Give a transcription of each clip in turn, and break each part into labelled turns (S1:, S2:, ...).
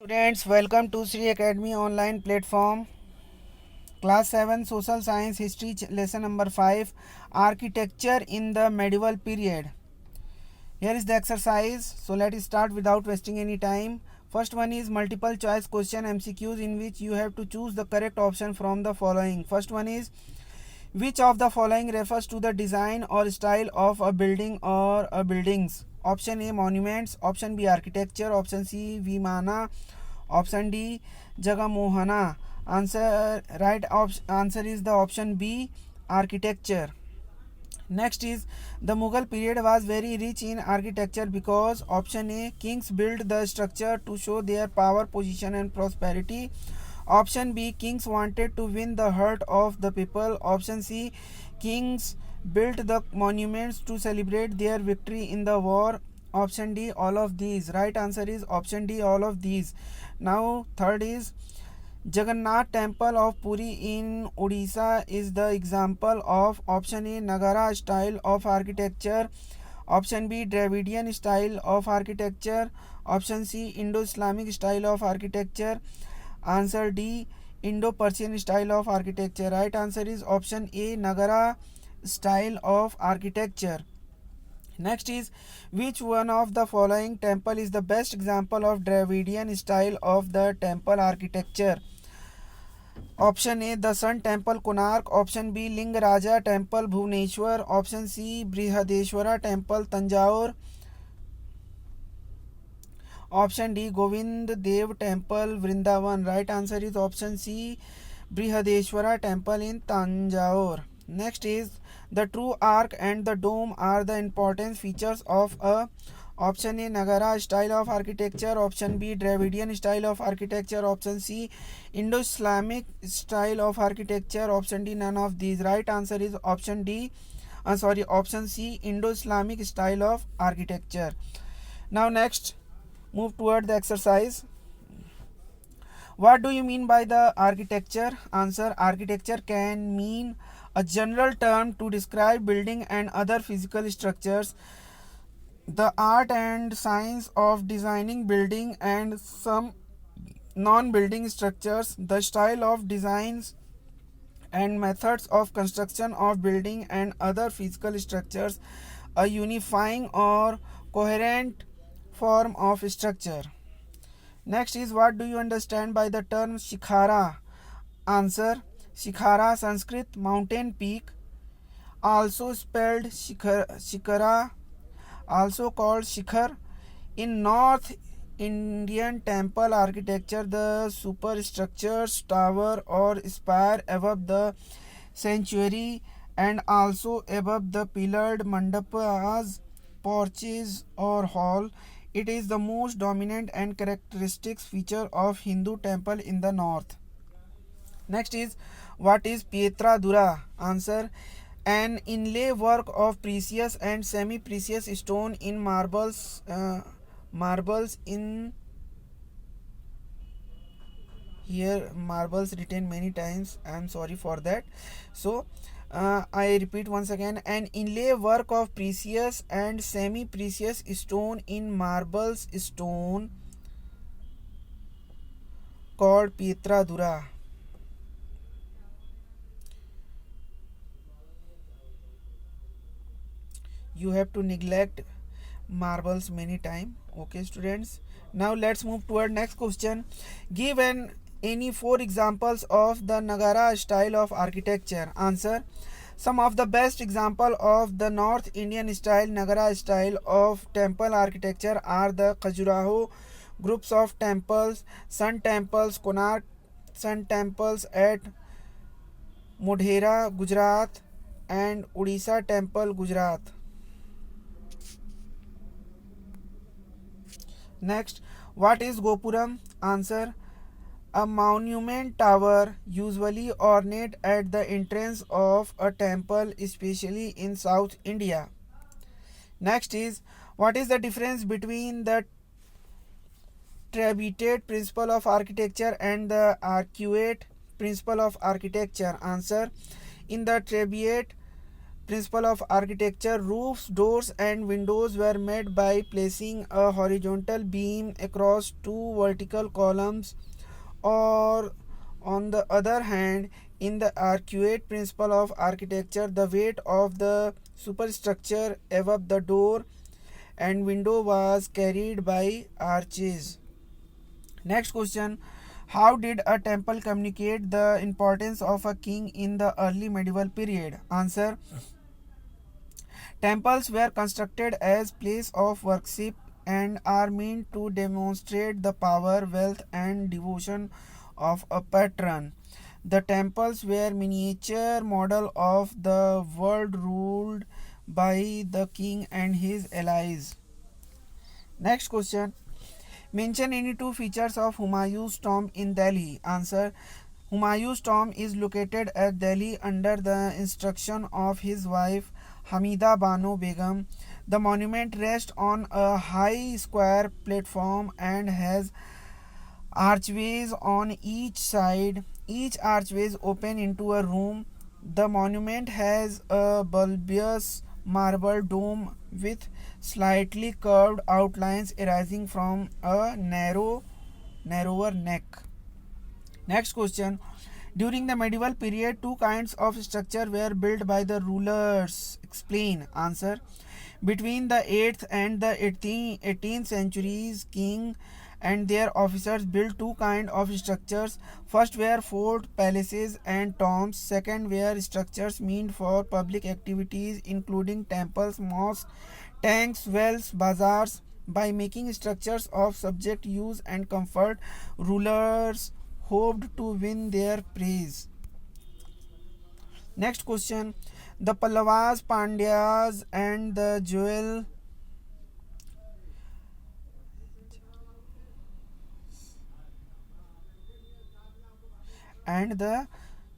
S1: Students, welcome to Sri Academy online platform. Class 7 Social Science History lesson number 5 Architecture in the Medieval Period. Here is the exercise. So let us start without wasting any time. First one is multiple choice question MCQs in which you have to choose the correct option from the following. First one is which of the following refers to the design or style of a building or a buildings? Option A monuments, option B architecture, option C Vimana, option D Jagamohana. Answer is the option B architecture. Next is the Mughal period was very rich in architecture because option A kings built the structure to show their power, position and prosperity. Option B kings wanted to win the heart of the people. Option C kings built the monuments to celebrate their victory in the war. Option D all of these. Right answer is option D all of these. Now third is Jagannath Temple of Puri in Odisha is the example of option A Nagara style of architecture, option B Dravidian style of architecture, option C Indo-Islamic style of architecture, answer D Indo-Persian style of architecture. Right answer is option A Nagara style of architecture. Next is which one of the following temple is the best example of Dravidian style of the temple architecture? Option A the Sun Temple Konark, option B Lingaraja Temple Bhubaneswar, option C Brihadeshwara Temple Tanjore, option D Govind Dev Temple Vrindavan. Right answer is option C Brihadeshwara Temple in Tanjore. Next is the true arc and the dome are the important features of a option A Nagara style of architecture, option B Dravidian style of architecture, option C Indo-Islamic style of architecture, option D none of these. Right answer is option D. Option C Indo-Islamic style of architecture. Now next, move toward the exercise. What do you mean by the architecture? Answer architecture can mean a general term to describe building and other physical structures, the art and science of designing building and some non-building structures, the style of designs and methods of construction of building and other physical structures, a unifying or coherent form of structure. Next is what do you understand by the term Shikhara? Answer Shikhara Sanskrit mountain peak, also spelled Shikara, also called Shikhar. In North Indian temple architecture, the superstructures, tower or spire above the sanctuary and also above the pillared mandapas, porches or hall. It is the most dominant and characteristic feature of Hindu temple in the north. Next is what is Pietra Dura? Answer an inlay work of precious and semi-precious stone in marbles in here marbles written many times. I am sorry for that. So I repeat once again, an inlay work of precious and semi-precious stone in marbles stone called Pietra Dura. You have to neglect marbles many time. Okay students, now let's move toward next question. Give any four examples of the Nagara style of architecture. Answer some of the best example of the North Indian style Nagara style of temple architecture are the Khajuraho groups of temples, Sun temples, Konark Sun temples at Modhera Gujarat and Odisha temple Gujarat. Next, what is Gopuram? Answer a monument tower usually ornate at the entrance of a temple, especially in South India. Next is what is the difference between the Tripartite principle of architecture and the arcuate principle of architecture? Answer in the Tripartite principle of architecture. Roofs, doors, and windows were made by placing a horizontal beam across two vertical columns, or on the other hand, in the arcuate principle of architecture, the weight of the superstructure above the door and window was carried by arches. Next question. How did a temple communicate the importance of a king in the early medieval period? Answer. Temples were constructed as place of worship and are meant to demonstrate the power, wealth, and devotion of a patron. The temples were miniature model of the world ruled by the king and his allies. Next question. Mention any two features of Humayun's tomb in Delhi. Answer. Humayun's tomb is located at Delhi under the instruction of his wife Hamida Banu Begum. The monument rests on a high square platform and has archways on each side. Each archways open into a room. The monument has a bulbous marble dome with slightly curved outlines arising from a narrower neck. Next question. During the medieval period, two kinds of structure were built by the rulers. Explain. Answer. Between the 8th and the 18th centuries, king and their officers built two kinds of structures. First were fort, palaces, and tombs. Second were structures meant for public activities, including temples, mosques, tanks, wells, bazaars. By making structures of subject use and comfort, rulers hoped to win their praise. Next question. The Pallavas, Pandyas, and the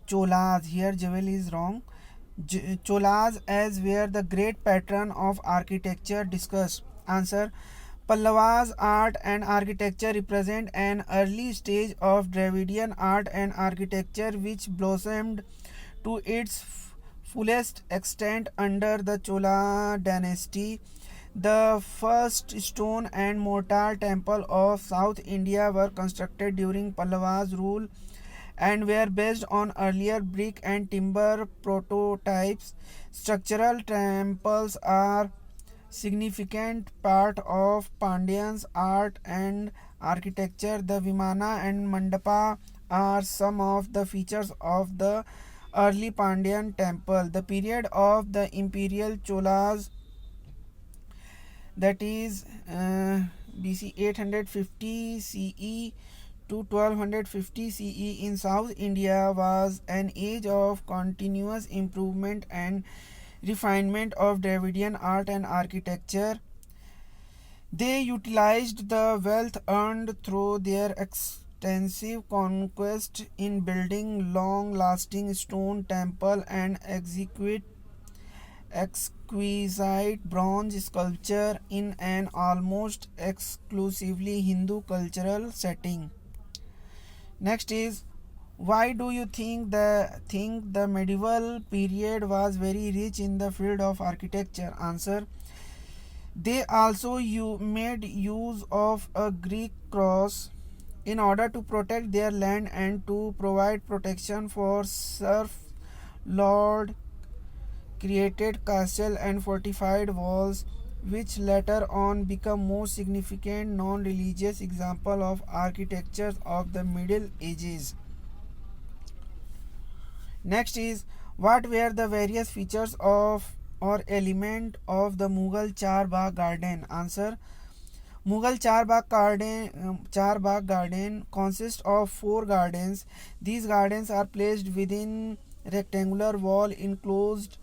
S1: Cholas. Here jewel is wrong. Cholas as were the great patron of architecture discussed. Answer. Pallavas art and architecture represent an early stage of Dravidian art and architecture which blossomed to its fullest extent under the Chola dynasty. The first stone and mortar temple of South India were constructed during Pallavas rule and were based on earlier brick and timber prototypes. Structural temples are significant part of Pandyan's art and architecture. The Vimana and Mandapa are some of the features of the early Pandyan temple. The period of the imperial Cholas, that is BC 850 CE to 1250 CE in South India, was an age of continuous improvement and refinement of Dravidian art and architecture. They utilized the wealth earned through their extensive conquest in building long-lasting stone temple and exquisite bronze sculpture in an almost exclusively Hindu cultural setting. Next is, why do you think the medieval period was very rich in the field of architecture? Answer. They also made use of a Greek cross in order to protect their land and to provide protection for serf lord. Created castle and fortified walls, which later on become most significant non-religious example of architecture of the Middle Ages. Next is, what were the various features of or element of the Mughal Char Bagh garden? Answer. Mughal Char Bagh garden consists of four gardens. These gardens are placed within rectangular wall enclosed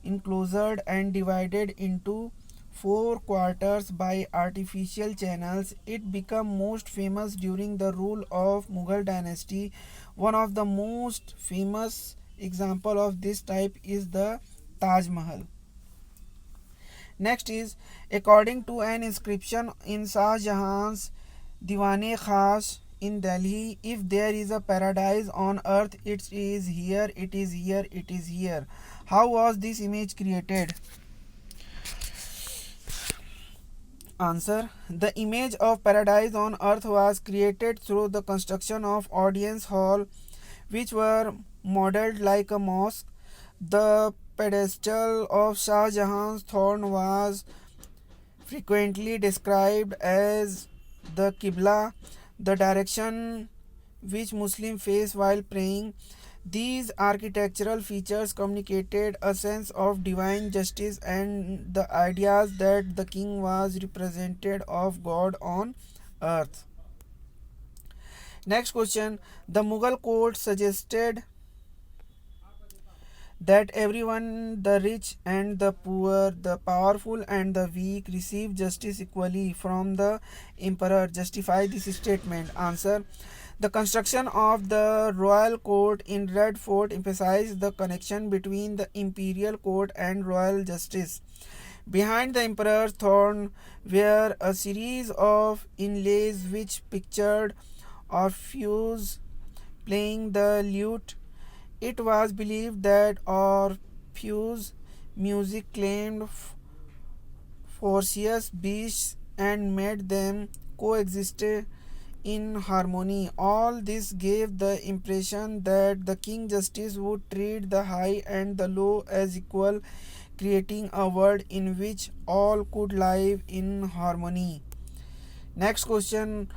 S1: and divided into four quarters by artificial channels. It became most famous during the rule of Mughal dynasty. One of the most famous example of this type is the Taj Mahal. Next is, according to an inscription in Shah Jahan's Diwan-e Khas in Delhi. If there is a paradise on earth, it is here, it is here, it is here. How was this image created? Answer. The image of paradise on earth was created through the construction of audience hall, which were modeled like a mosque. The pedestal of Shah Jahan's throne was frequently described as the Qibla, the direction which Muslims face while praying. These architectural features communicated a sense of divine justice and the ideas that the king was representative of God on earth. Next question. The Mughal court suggested that everyone, the rich and the poor, the powerful and the weak, receive justice equally from the emperor. Justify this statement. Answer. The construction of the royal court in Red Fort emphasized the connection between the imperial court and royal justice. Behind the emperor's throne were a series of inlays which pictured Orpheus playing the lute. It was believed that Orpheus' music claimed Phorcys beasts and made them coexist in harmony. All this gave the impression that the King Justice would treat the high and the low as equal, creating a world in which all could live in harmony. Next question.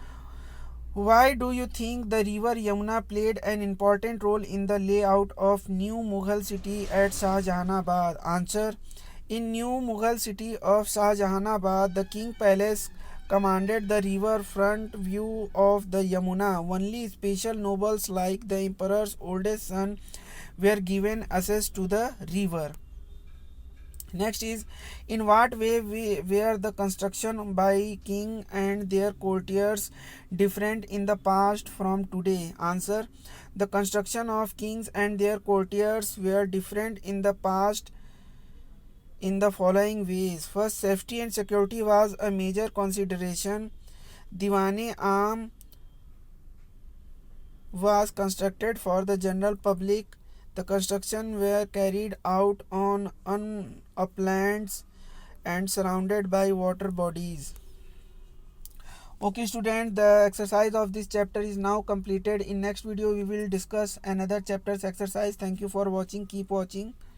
S1: Why do you think the river Yamuna played an important role in the layout of new Mughal city at Shahjahanabad? Answer. In new Mughal city of Shahjahanabad, the king palace commanded the river front view of the Yamuna. Only special nobles like the emperor's oldest son were given access to the river. Next is, in what way were the construction by king and their courtiers different in the past from today? Answer. The construction of kings and their courtiers were different in the past in the following ways. First, safety and security was a major consideration. Diwan-e-Aam was constructed for the general public. The construction were carried out on uplands and surrounded by water bodies. Okay student, the exercise of this chapter is now completed. In next video we will discuss another chapter's exercise. Thank you for watching. Keep watching.